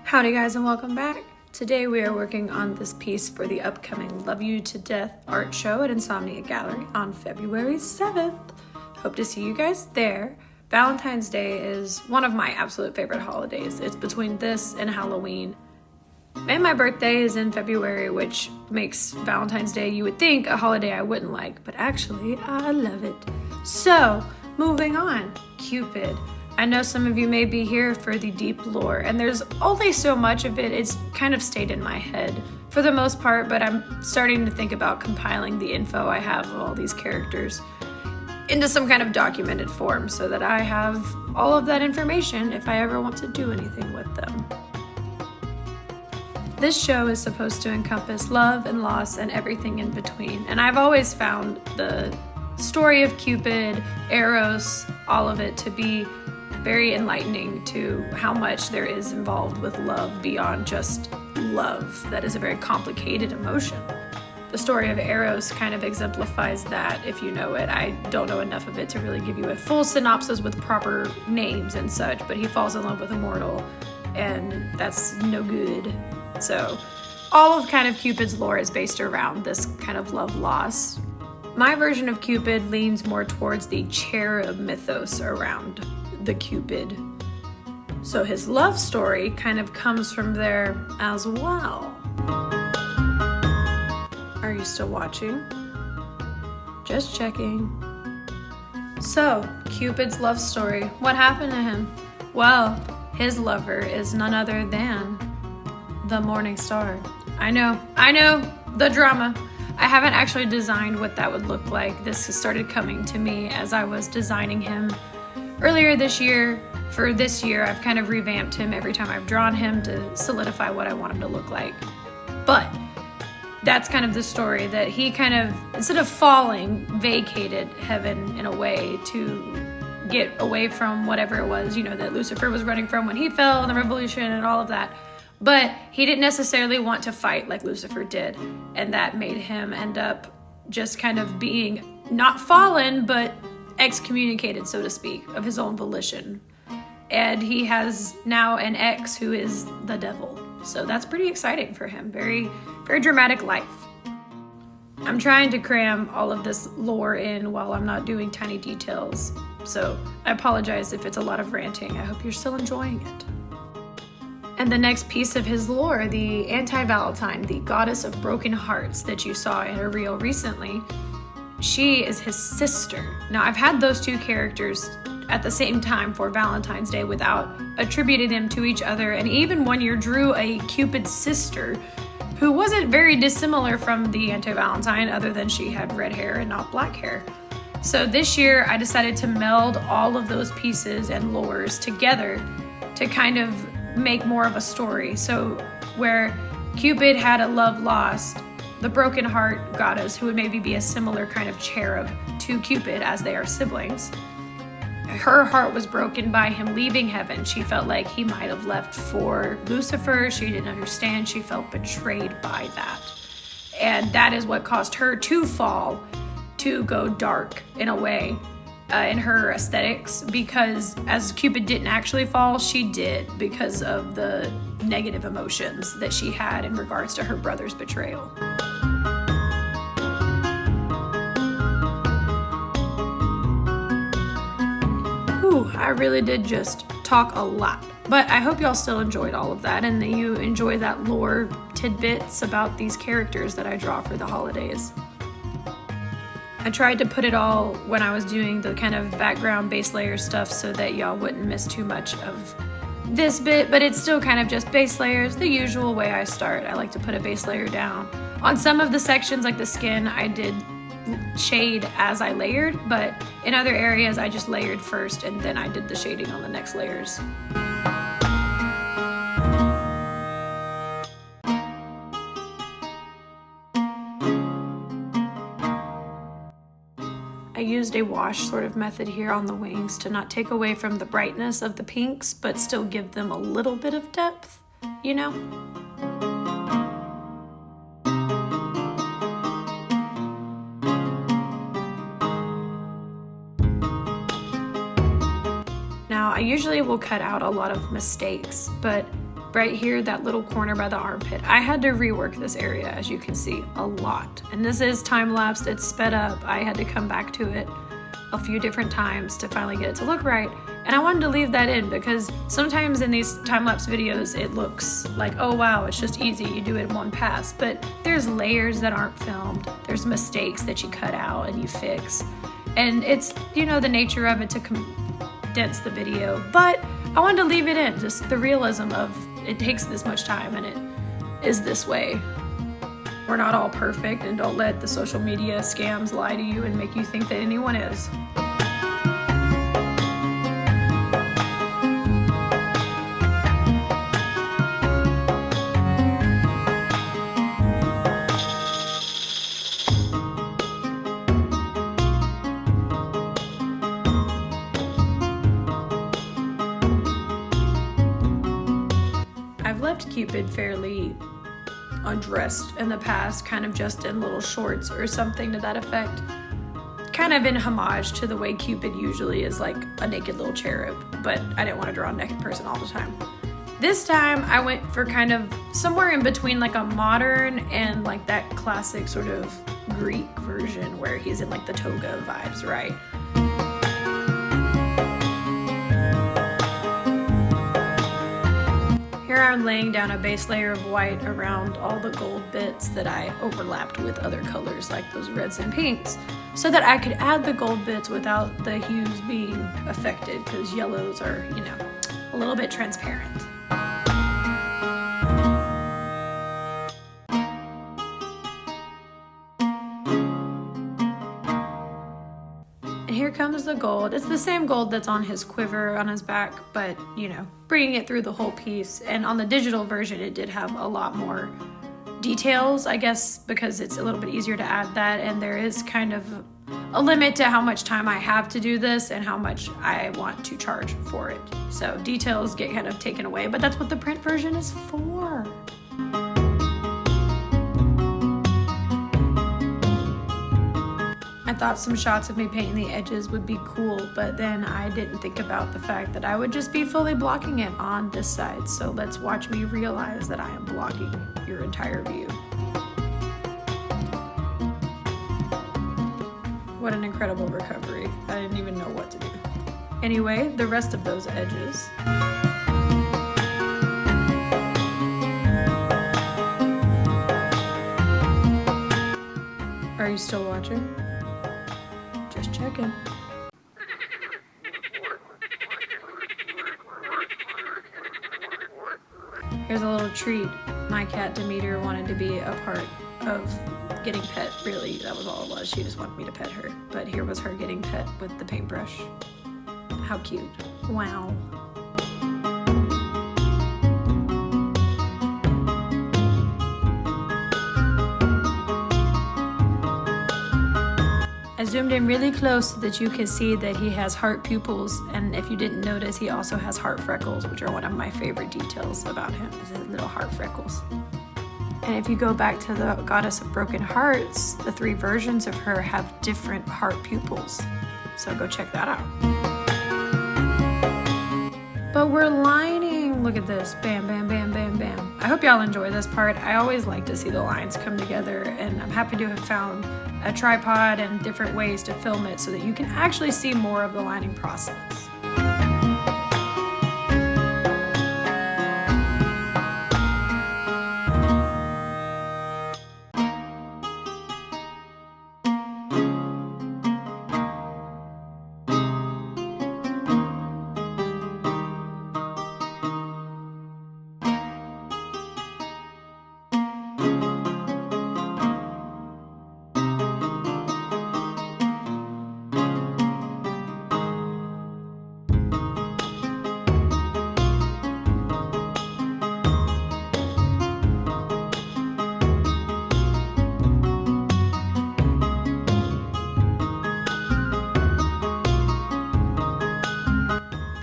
Howdy guys and welcome back. Today we are working on this piece for the upcoming Love You to Death art show at Insomnia Gallery on February 7th. Hope to see you guys there. Valentine's Day is one of my absolute favorite holidays. It's between this and Halloween. And my birthday is in February, which makes Valentine's Day, you would think, a holiday I wouldn't like, but actually I love it. So, moving on, Cupid. I know some of you may be here for the deep lore, and there's only so much of it. It's kind of stayed in my head for the most part, but I'm starting to think about compiling the info I have of all these characters into some kind of documented form so that I have all of that information if I ever want to do anything with them. This show is supposed to encompass love and loss and everything in between, and I've always found the story of Cupid, Eros, all of it to be very enlightening to how much there is involved with love beyond just love. That is a very complicated emotion. The story of Eros kind of exemplifies that, if you know it. I don't know enough of it to really give you a full synopsis with proper names and such, but he falls in love with a mortal, and that's no good. So all of kind of Cupid's lore is based around this kind of love loss. My version of Cupid leans more towards the cherub mythos around the Cupid. So his love story kind of comes from there as well. Are you still watching? Just checking. So, Cupid's love story. What happened to him? Well, his lover is none other than the morning star. I know, the drama. I haven't actually designed what that would look like. This has started coming to me as I was designing him earlier this year. For this year, I've kind of revamped him every time I've drawn him to solidify what I want him to look like. But that's kind of the story, that he kind of, instead of falling, vacated heaven in a way to get away from whatever it was, that Lucifer was running from when he fell in the revolution and all of that. But he didn't necessarily want to fight like Lucifer did, and that made him end up just kind of being not fallen, but excommunicated, so to speak, of his own volition. And he has now an ex who is the devil. So that's pretty exciting for him. Very, very dramatic life. I'm trying to cram all of this lore in while I'm not doing tiny details. So I apologize if it's a lot of ranting. I hope you're still enjoying it. And the next piece of his lore, the anti-Valentine, the goddess of broken hearts that you saw in a reel recently, she is his sister. Now, I've had those two characters at the same time for Valentine's Day without attributing them to each other, and even one year drew a Cupid sister who wasn't very dissimilar from the anti-Valentine, other than she had red hair and not black hair. So this year I decided to meld all of those pieces and lores together to kind of make more of a story. So where Cupid had a love lost, the broken heart goddess, who would maybe be a similar kind of cherub to Cupid as they are siblings, her heart was broken by him leaving heaven. She felt like he might have left for Lucifer. She didn't understand. She felt betrayed by that. And that is what caused her to fall, to go dark in a way, in her aesthetics, because as Cupid didn't actually fall, she did, because of the negative emotions that she had in regards to her brother's betrayal. I really did just talk a lot, but I hope y'all still enjoyed all of that and that you enjoy that lore tidbits about these characters that I draw for the holidays. I tried to put it all when I was doing the kind of background base layer stuff so that y'all wouldn't miss too much of this bit, but it's still kind of just base layers, the usual way I start. I like to put a base layer down. On some of the sections, like the skin, I did shade as I layered, but in other areas I just layered first and then I did the shading on the next layers. I used a wash sort of method here on the wings to not take away from the brightness of the pinks, but still give them a little bit of depth, Now, I usually will cut out a lot of mistakes, but right here, that little corner by the armpit. I had to rework this area, as you can see, a lot. And this is time-lapsed, it's sped up. I had to come back to it a few different times to finally get it to look right. And I wanted to leave that in because sometimes in these time-lapse videos, it looks like, oh wow, it's just easy, you do it in one pass. But there's layers that aren't filmed. There's mistakes that you cut out and you fix. And it's, you know, the nature of it to condense the video. But I wanted to leave it in, just the realism of it takes this much time and it is this way. We're not all perfect, and don't let the social media scams lie to you and make you think that anyone is. I've left Cupid fairly undressed in the past, kind of just in little shorts or something to that effect. Kind of in homage to the way Cupid usually is, like a naked little cherub, but I didn't want to draw a naked person all the time. This time I went for kind of somewhere in between like a modern and like that classic sort of Greek version where he's in like the toga vibes, right? Here I'm laying down a base layer of white around all the gold bits that I overlapped with other colors like those reds and pinks, so that I could add the gold bits without the hues being affected, because yellows are, you know, a little bit transparent. And here comes the gold. It's the same gold that's on his quiver on his back, but, you know, bringing it through the whole piece. And on the digital version, it did have a lot more details, I guess, because it's a little bit easier to add that. And there is kind of a limit to how much time I have to do this and how much I want to charge for it. So details get kind of taken away, but that's what the print version is for. I thought some shots of me painting the edges would be cool, but then I didn't think about the fact that I would just be fully blocking it on this side. So let's watch me realize that I am blocking your entire view. What an incredible recovery. I didn't even know what to do. Anyway, the rest of those edges. Are you still watching? Just checking. Here's a little treat. My cat Demeter wanted to be a part of getting pet. Really, that was all it was. She just wanted me to pet her. But here was her getting pet with the paintbrush. How cute. Wow. I zoomed in really close so that you can see that he has heart pupils, and if you didn't notice, he also has heart freckles, which are one of my favorite details about him, is his little heart freckles. And if you go back to the Goddess of Broken Hearts, the 3 versions of her have different heart pupils. So go check that out. But we're lining, look at this, bam, bam, bam, bam, bam. I hope y'all enjoy this part. I always like to see the lines come together, and I'm happy to have found a tripod and different ways to film it so that you can actually see more of the lining process.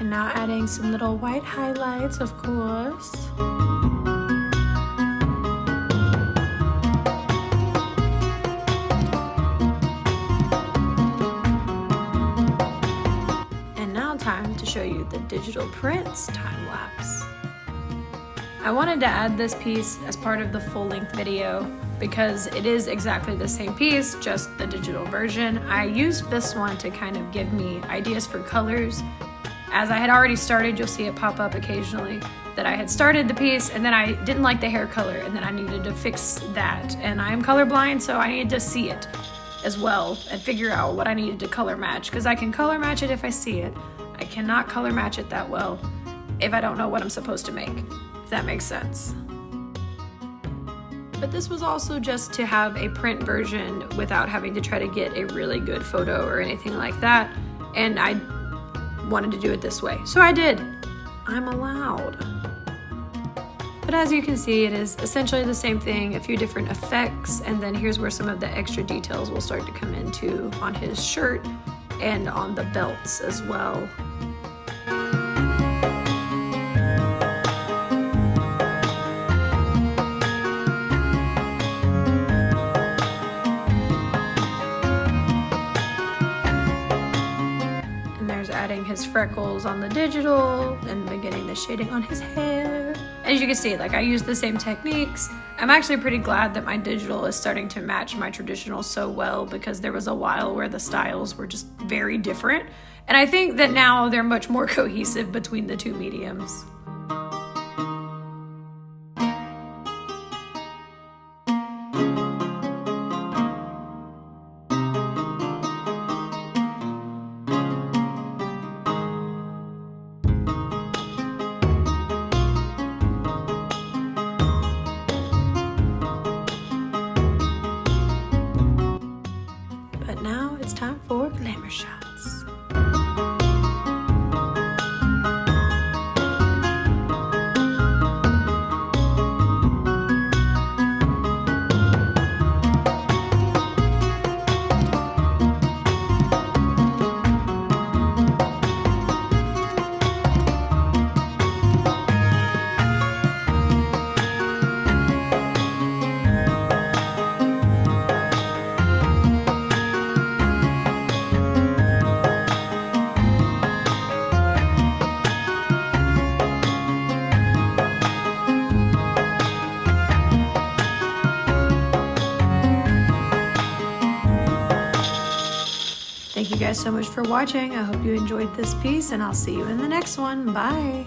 Now adding some little white highlights, of course. And now time to show you the digital prints time lapse. I wanted to add this piece as part of the full-length video because it is exactly the same piece, just the digital version. I used this one to kind of give me ideas for colors. As I had already started, you'll see it pop up occasionally, that I had started the piece and then I didn't like the hair color and then I needed to fix that. And I am colorblind, so I needed to see it as well and figure out what I needed to color match, because I can color match it if I see it. I cannot color match it that well if I don't know what I'm supposed to make, if that makes sense. But this was also just to have a print version without having to try to get a really good photo or anything like that. And I wanted to do it this way, so I did. I'm allowed. But as you can see, it is essentially the same thing, a few different effects, and then here's where some of the extra details will start to come into on his shirt and on the belts as well. Adding his freckles on the digital and beginning the shading on his hair. As you can see, like, I use the same techniques. I'm actually pretty glad that my digital is starting to match my traditional so well, because there was a while where the styles were just very different. And I think that now they're much more cohesive between the two mediums. Now it's time for glamour shots. Thank you guys so much for watching. I hope you enjoyed this piece, and I'll see you in the next one. Bye.